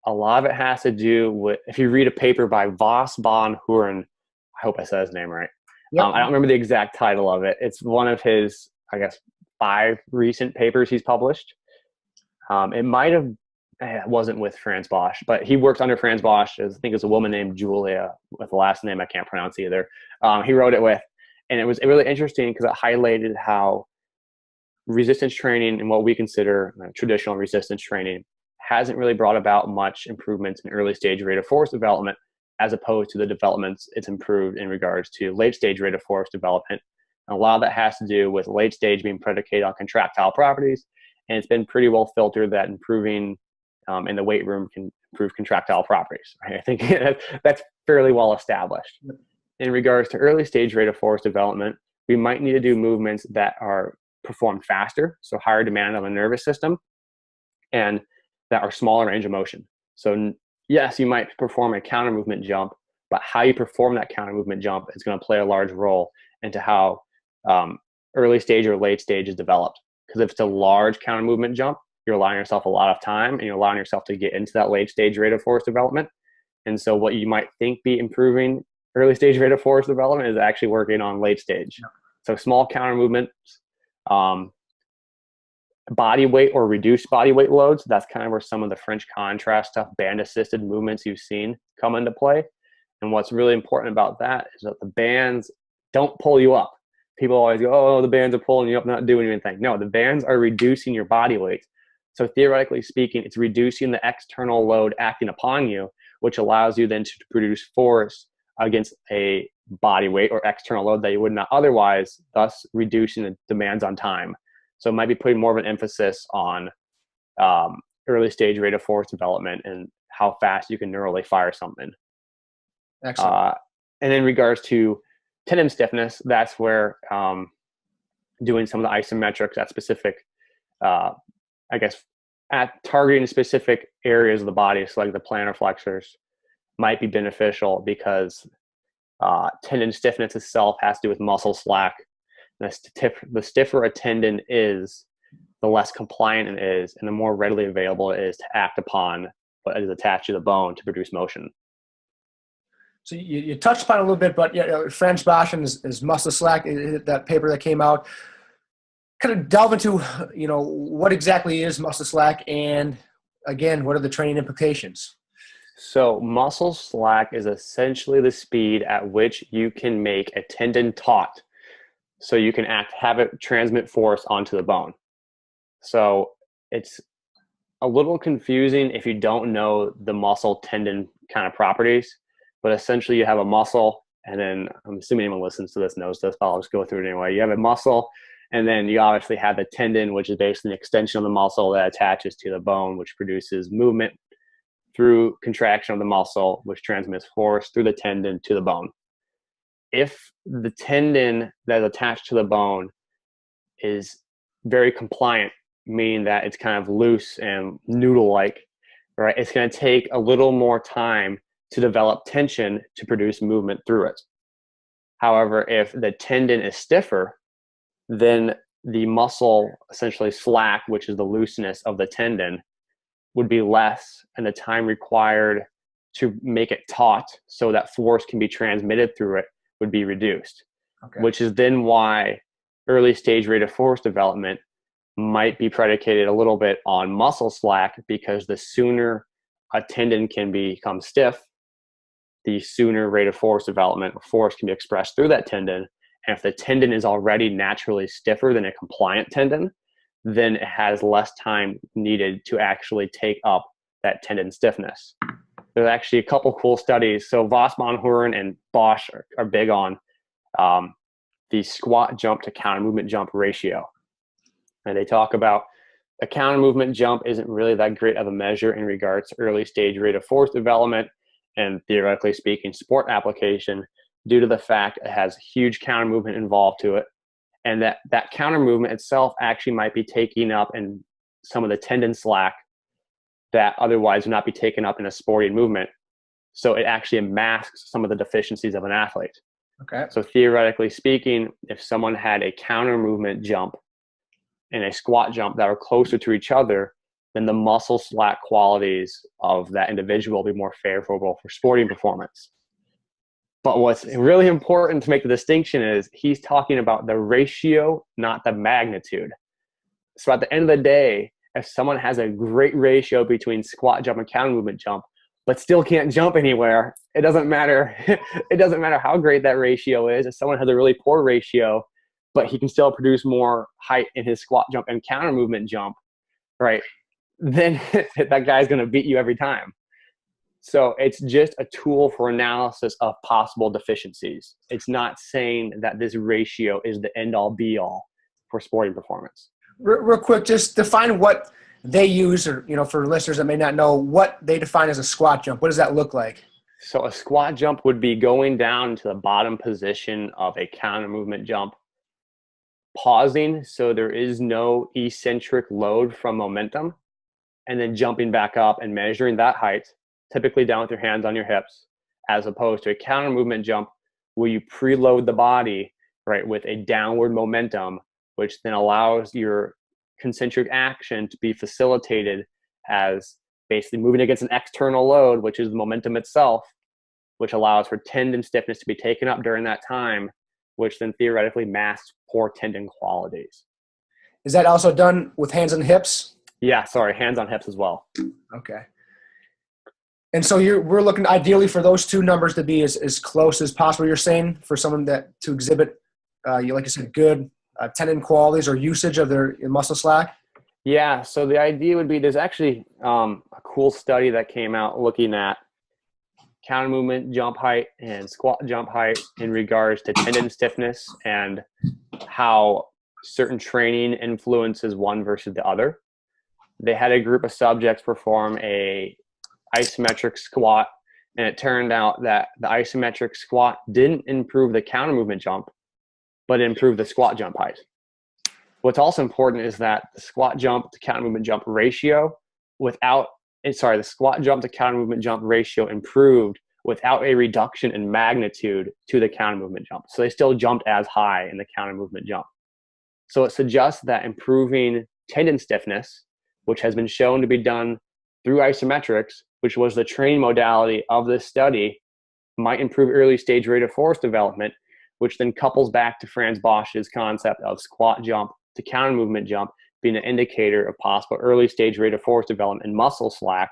A lot of it has to do with, if you read a paper by Voss von Huren, I hope I said his name right. Yep. I don't remember the exact title of it. It's one of his, I guess, 5 recent papers he's published. It wasn't with Franz Bosch, but he worked under Franz Bosch. I think it's a woman named Julia with the last name I can't pronounce either. He wrote it with, and it was really interesting because it highlighted how resistance training and what we consider traditional resistance training hasn't really brought about much improvements in early stage rate of force development, as opposed to the developments it's improved in regards to late stage rate of force development. And a lot of that has to do with late stage being predicated on contractile properties, and it's been pretty well filtered that improving in the weight room can improve contractile properties. Right? I think that's fairly well established. In regards to early stage rate of force development, we might need to do movements that are performed faster, so higher demand on the nervous system, and that are smaller range of motion. So yes, you might perform a counter movement jump, but how you perform that counter movement jump is going to play a large role into how early stage or late stage is developed. Because if it's a large counter movement jump, you're allowing yourself a lot of time, and you're allowing yourself to get into that late stage rate of force development. And so what you might think be improving early stage rate of force development is actually working on late stage. Yeah. So small counter movements, body weight or reduced body weight loads, that's kind of where some of the French contrast stuff, band assisted movements you've seen come into play. And what's really important about that is that the bands don't pull you up. People always go, oh, the bands are pulling you up, not doing anything. No, the bands are reducing your body weight. So theoretically speaking, it's reducing the external load acting upon you, which allows you then to produce force against a body weight or external load that you would not otherwise, thus reducing the demands on time. So it might be putting more of an emphasis on early stage rate of force development and how fast you can neurally fire something. Excellent. And in regards to tendon stiffness, that's where doing some of the isometrics at specific, I guess, at targeting specific areas of the body, so like the plantar flexors, might be beneficial, because tendon stiffness itself has to do with muscle slack. The stiffer a tendon is, the less compliant it is, and the more readily available it is to act upon what is attached to the bone to produce motion. So you touched upon it a little bit, but Franz Bosch and his muscle slack, that paper that came out, kind of delve into, what exactly is muscle slack, and again, what are the training implications? So muscle slack is essentially the speed at which you can make a tendon taut, so you can have it transmit force onto the bone. So it's a little confusing if you don't know the muscle tendon kind of properties, but essentially you have a muscle, and then I'm assuming anyone listens to this knows this, but I'll just go through it anyway. You have a muscle, and then you obviously have the tendon, which is basically an extension of the muscle that attaches to the bone, which produces movement through contraction of the muscle, which transmits force through the tendon to the bone. If the tendon that is attached to the bone is very compliant, meaning that it's kind of loose and noodle-like, right, it's going to take a little more time to develop tension to produce movement through it. However, if the tendon is stiffer, then the muscle essentially slack, which is the looseness of the tendon, would be less, and the time required to make it taut so that force can be transmitted through it would be reduced. Okay. Which is then why early stage rate of force development might be predicated a little bit on muscle slack, because the sooner a tendon can become stiff, the sooner rate of force development or force can be expressed through that tendon. And if the tendon is already naturally stiffer than a compliant tendon, then it has less time needed to actually take up that tendon stiffness. There's actually a couple cool studies. So Voss, Monhoorn, and Bosch are big on the squat jump to counter movement jump ratio. And they talk about a counter movement jump isn't really that great of a measure in regards to early stage rate of force development and, theoretically speaking, sport application, due to the fact it has huge counter movement involved to it, and that counter movement itself actually might be taking up in some of the tendon slack that otherwise would not be taken up in a sporting movement. So it actually masks some of the deficiencies of an athlete. Okay. So theoretically speaking, if someone had a counter movement jump and a squat jump that are closer to each other, then the muscle slack qualities of that individual will be more favorable for sporting performance. But what's really important to make the distinction is he's talking about the ratio, not the magnitude. So at the end of the day, if someone has a great ratio between squat jump and counter movement jump, but still can't jump anywhere, it doesn't matter. It doesn't matter how great that ratio is. If someone has a really poor ratio, but he can still produce more height in his squat jump and counter movement jump, right? Then that guy's going to beat you every time. So it's just a tool for analysis of possible deficiencies. It's not saying that this ratio is the end all be all for sporting performance. Real quick, just define what they use, or, for listeners that may not know, what they define as a squat jump. What does that look like? So a squat jump would be going down to the bottom position of a counter movement jump, pausing so there is no eccentric load from momentum, and then jumping back up and measuring that height, typically down with your hands on your hips, as opposed to a counter movement jump where you preload the body, right, with a downward momentum, which then allows your concentric action to be facilitated as basically moving against an external load, which is the momentum itself, which allows for tendon stiffness to be taken up during that time, which then theoretically masks poor tendon qualities. Is that also done with hands on hips? Yeah, sorry, hands on hips as well. Okay. And so we're looking ideally for those two numbers to be as close as possible. You're saying for someone to exhibit, like you said, good tendon qualities or usage of their muscle slack? Yeah, so the idea would be there's actually a cool study that came out looking at counter movement jump height and squat jump height in regards to tendon stiffness and how certain training influences one versus the other. They had a group of subjects perform a isometric squat, and it turned out that the isometric squat didn't improve the counter movement jump, but improved the squat jump height. What's also important is that the squat jump to counter movement jump ratio the squat jump to counter movement jump ratio improved without a reduction in magnitude to the counter movement jump. So they still jumped as high in the counter movement jump. So it suggests that improving tendon stiffness, which has been shown to be done through isometrics, which was the training modality of this study, might improve early stage rate of force development, which then couples back to Franz Bosch's concept of squat jump to counter movement jump being an indicator of possible early stage rate of force development and muscle slack.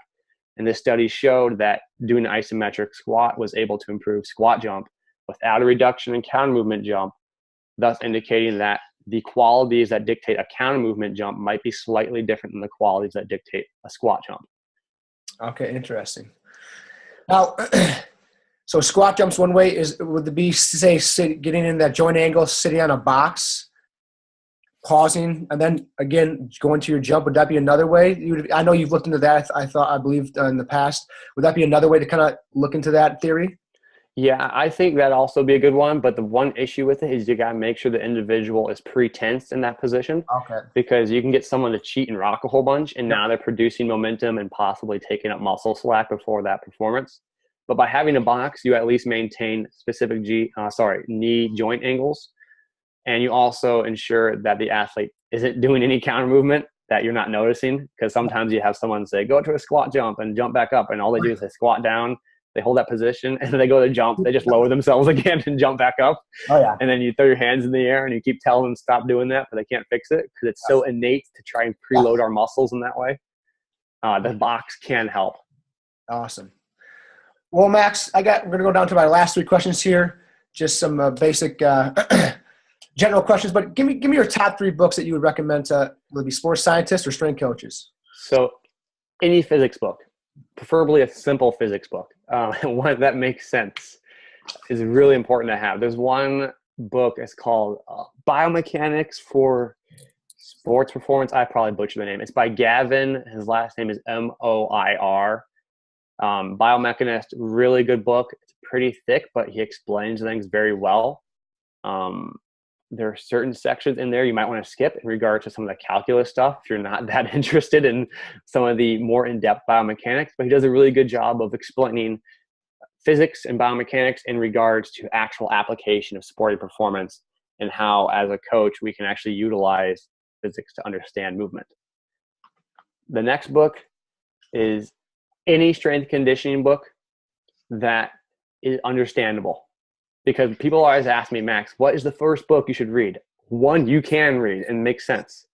And this study showed that doing an isometric squat was able to improve squat jump without a reduction in counter movement jump, thus indicating that the qualities that dictate a counter movement jump might be slightly different than the qualities that dictate a squat jump. Okay, interesting. Now, so squat jumps one way would it be, say, getting in that joint angle, sitting on a box, pausing, and then again going to your jump? Would that be another way? I know you've looked into that. I believe in the past. Would that be another way to kind of look into that theory? Yeah, I think that'd also be a good one. But the one issue with it is you got to make sure the individual is pre-tensed in that position. Okay. Because you can get someone to cheat and rock a whole bunch, and now they're producing momentum and possibly taking up muscle slack before that performance. But by having a box, you at least maintain specific knee joint angles. And you also ensure that the athlete isn't doing any counter movement that you're not noticing, because sometimes you have someone say, go to a squat jump and jump back up. And all they do is they squat down, they hold that position, and then they go to jump, they just lower themselves again and jump back up. Oh, yeah. And then you throw your hands in the air and you keep telling them stop doing that, but they can't fix it because it's so innate to try and preload our muscles in that way. The box can help. Awesome. Well, Max, we're going to go down to my last 3 questions here. Just some basic general questions, but give me your top 3 books that you would recommend to whether it be sports scientists or strength coaches. So any physics book, preferably a simple physics book, one that makes sense, is really important to have. There's one book, it's called Biomechanics for Sports Performance. I probably butchered the name. It's by Gavin. His last name is Moir. Biomechanist, really good book. It's pretty thick, but he explains things very well. There are certain sections in there you might want to skip in regard to some of the calculus stuff if you're not that interested in some of the more in-depth biomechanics, but he does a really good job of explaining physics and biomechanics in regards to actual application of sporting performance and how, as a coach, we can actually utilize physics to understand movement. The next book is any strength conditioning book that is understandable. Because people always ask me, Max, what is the first book you should read? One you can read and makes sense.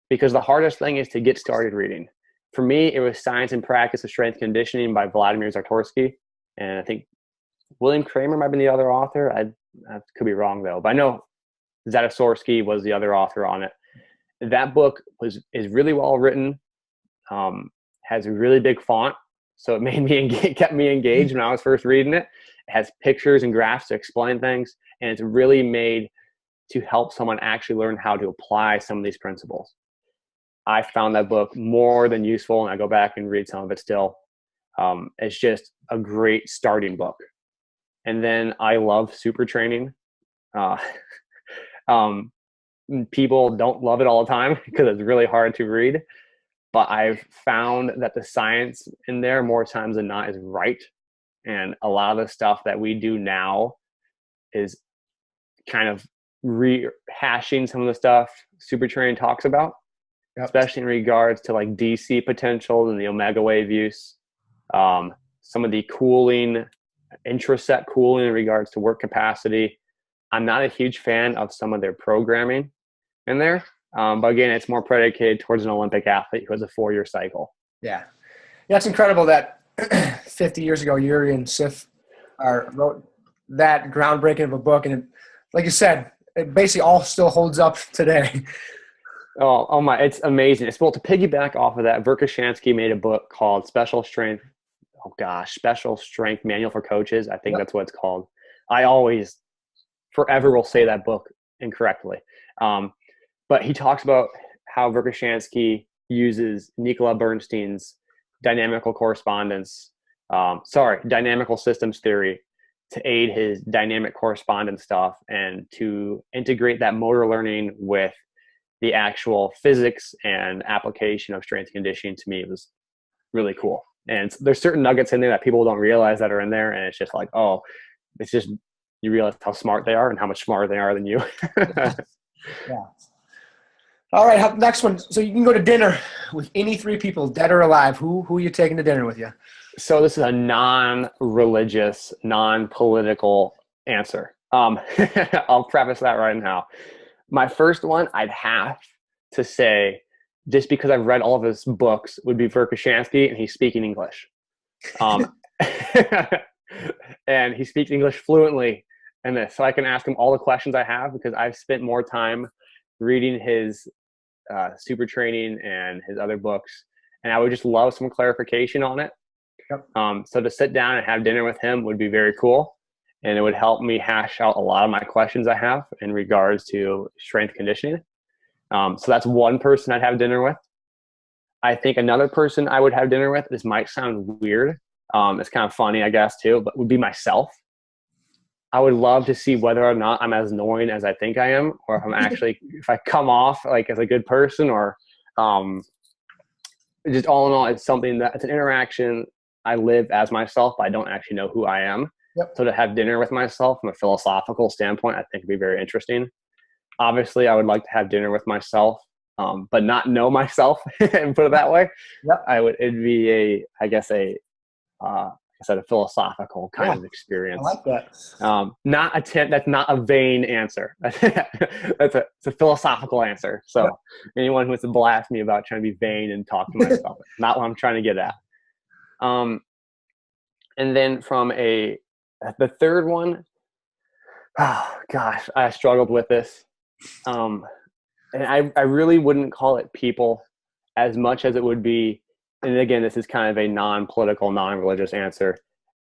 Because the hardest thing is to get started reading. For me, it was Science and Practice of Strength Conditioning by Vladimir Zartorsky. And I think William Kramer might have been the other author. I could be wrong, though. But I know Zartorsky was the other author on it. That book is really well written, has a really big font. So it made me kept me engaged when I was first reading it. It has pictures and graphs to explain things, and it's really made to help someone actually learn how to apply some of these principles. I found that book more than useful, and I go back and read some of it still. It's just a great starting book. And then I love Super Training. People don't love it all the time because it's really hard to read. But I've found that the science in there more times than not is right. And a lot of the stuff that we do now is kind of rehashing some of the stuff Super Training talks about, especially in regards to like DC potentials and the omega wave use. Some of the cooling, intraset cooling in regards to work capacity. I'm not a huge fan of some of their programming in there. But again, it's more predicated towards an Olympic athlete who has a 4-year cycle. Yeah. It's incredible that 50 years ago, Yuri and Sif wrote that groundbreaking of a book. And like you said, it basically all still holds up today. Oh my, it's amazing. It's well, to piggyback off of that, Verkhoshansky made a book called Special Strength Manual for Coaches. I think that's what it's called. I always forever will say that book incorrectly. But he talks about how Verkhoshansky uses Nicola Bernstein's dynamical systems theory to aid his dynamic correspondence stuff and to integrate that motor learning with the actual physics and application of strength conditioning. To me, it was really cool. And there's certain nuggets in there that people don't realize that are in there. And it's just like, oh, it's just, you realize how smart they are and how much smarter they are than you. Yeah. All right, next one. So you can go to dinner with any 3 people, dead or alive. Who are you taking to dinner with you? So this is a non-religious, non-political answer. I'll preface that right now. My first one, I'd have to say, just because I've read all of his books, would be Verkhoshansky, and he's speaking English. And he speaks English fluently in this, so I can ask him all the questions I have because I've spent more time reading his Super Training and his other books, and I would just love some clarification on it. Yep. So to sit down and have dinner with him would be very cool, and it would help me hash out a lot of my questions I have in regards to strength conditioning. So that's one person I'd have dinner with. I think another person I would have dinner with, this might sound weird, it's kind of funny, I guess, too, but would be myself. I would love to see whether or not I'm as annoying as I think I am, or if I'm actually, if I come off like as a good person, or just all in all, it's something that it's an interaction. I live as myself, but I don't actually know who I am. Yep. So to have dinner with myself from a philosophical standpoint, I think would be very interesting. Obviously, I would like to have dinner with myself, but not know myself and put it that way. Yep. It'd be I guess a philosophical kind of I experience. like that. That's not a vain answer. It's a philosophical answer. So anyone who wants to blast me about trying to be vain and talk to myself, not what I'm trying to get at. And then from the third one, oh gosh, I struggled with this. And I really wouldn't call it people as much as it would be, and again, this is kind of a non-political, non-religious answer,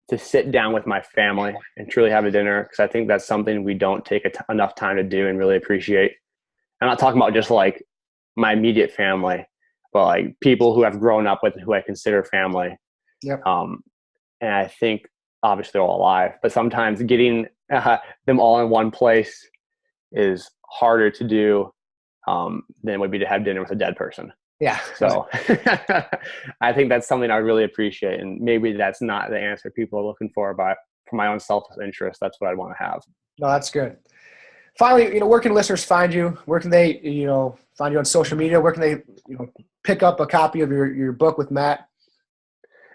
to sit down with my family and truly have a dinner, because I think that's something we don't take enough time to do and really appreciate. I'm not talking about just like my immediate family, but like people who I've grown up with and who I consider family. Yep. And I think obviously they're all alive, but sometimes getting them all in one place is harder to do than it would be to have dinner with a dead person. Yeah. So I think that's something I really appreciate. And maybe that's not the answer people are looking for, but for my own selfish interest, that's what I want to have. No, that's good. Finally, where can listeners find you? Where can they, find you on social media? Where can they, pick up a copy of your book with Matt?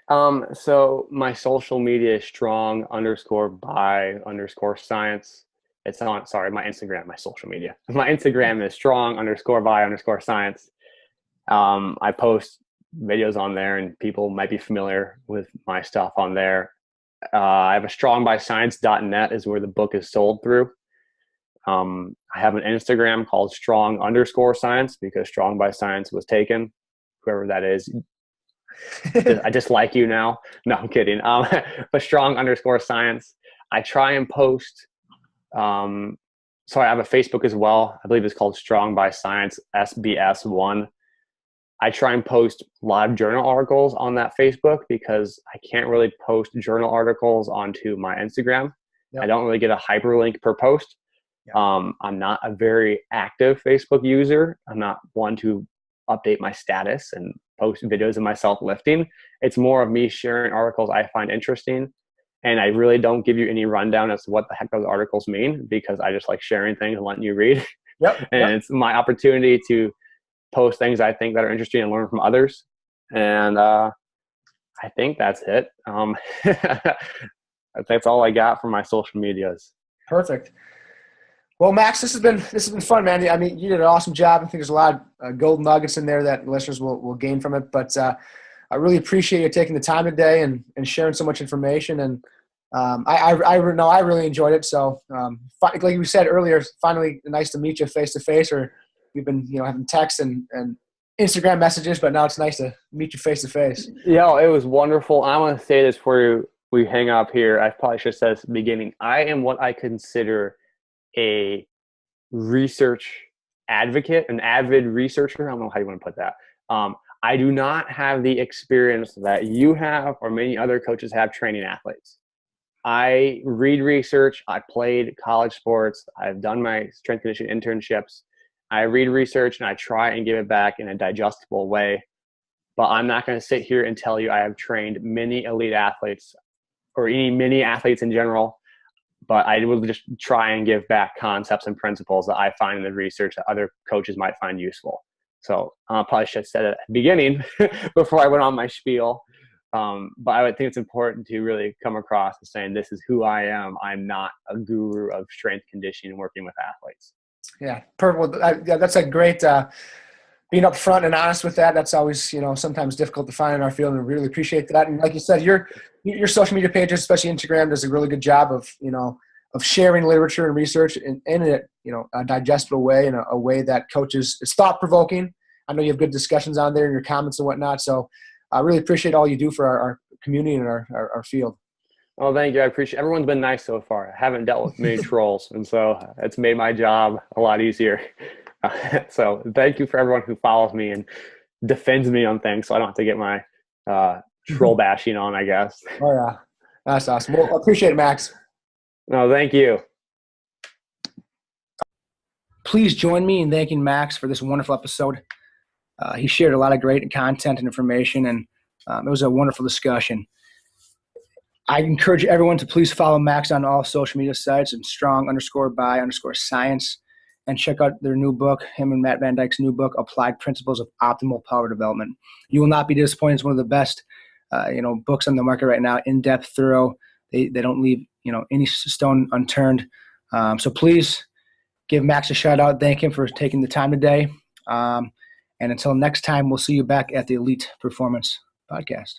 So my social media is strong_by_science. It's on, sorry, my Instagram, my social media. My Instagram is strong_by_science. I post videos on there and people might be familiar with my stuff on there. I have a strongbyscience.net is where the book is sold through. I have an Instagram called strong_science because strong by science was taken. Whoever that is, I just like you now. No, I'm kidding. But strong_science. I try and post. So I have a Facebook as well. I believe it's called Strong by Science SBS1. I try and post live journal articles on that Facebook because I can't really post journal articles onto my Instagram. Yep. I don't really get a hyperlink per post. Yep. I'm not a very active Facebook user. I'm not one to update my status and post videos of myself lifting. It's more of me sharing articles I find interesting. And I really don't give you any rundown as to what the heck those articles mean because I just like sharing things and letting you read. Yep. And it's my opportunity to post things I think that are interesting and learn from others. And I think that's it. That's all I got from my social medias. Perfect. Well, Max, this has been fun, man. I mean, you did an awesome job. I think there's a lot of gold nuggets in there that listeners will gain from it. But I really appreciate you taking the time today and sharing so much information. And I really enjoyed it. So like we said earlier, it's finally nice to meet you face to face. Or we've been having texts and Instagram messages, but now it's nice to meet you face to face. Yeah, it was wonderful. I want to say this before we hang up here. I probably should have said this at the beginning. I am what I consider a research advocate, an avid researcher. I don't know how you want to put that. I do not have the experience that you have or many other coaches have training athletes. I read research. I played college sports. I've done my strength conditioning internships. I read research and I try and give it back in a digestible way. But I'm not going to sit here and tell you I have trained many elite athletes or any many athletes in general. But I will just try and give back concepts and principles that I find in the research that other coaches might find useful. So I probably should have said it at the beginning before I went on my spiel. But I would think it's important to really come across as saying, this is who I am. I'm not a guru of strength conditioning and working with athletes. Yeah, perfect. Well, that's a great being upfront and honest with that. That's always, sometimes difficult to find in our field, and really appreciate that. And like you said, your social media pages, especially Instagram, does a really good job of sharing literature and research in a digestible way, in a way that coaches, it's thought provoking. I know you have good discussions on there in your comments and whatnot. So I really appreciate all you do for our community and our field. Oh, thank you. I appreciate it. Everyone's been nice so far. I haven't dealt with many trolls, and so it's made my job a lot easier. So thank you for everyone who follows me and defends me on things so I don't have to get my troll bashing on, I guess. Oh, yeah. That's awesome. Well, I appreciate it, Max. No, thank you. Please join me in thanking Max for this wonderful episode. He shared a lot of great content and information, and it was a wonderful discussion. I encourage everyone to please follow Max on all social media sites and strong_by_science. and check out their new book, him and Matt Van Dyke's new book, Applied Principles of Optimal Power Development. You will not be disappointed. It's one of the best, books on the market right now. In-depth, thorough. They don't leave, any stone unturned. So please give Max a shout out. Thank him for taking the time today. And until next time, we'll see you back at the Elite Performance Podcast.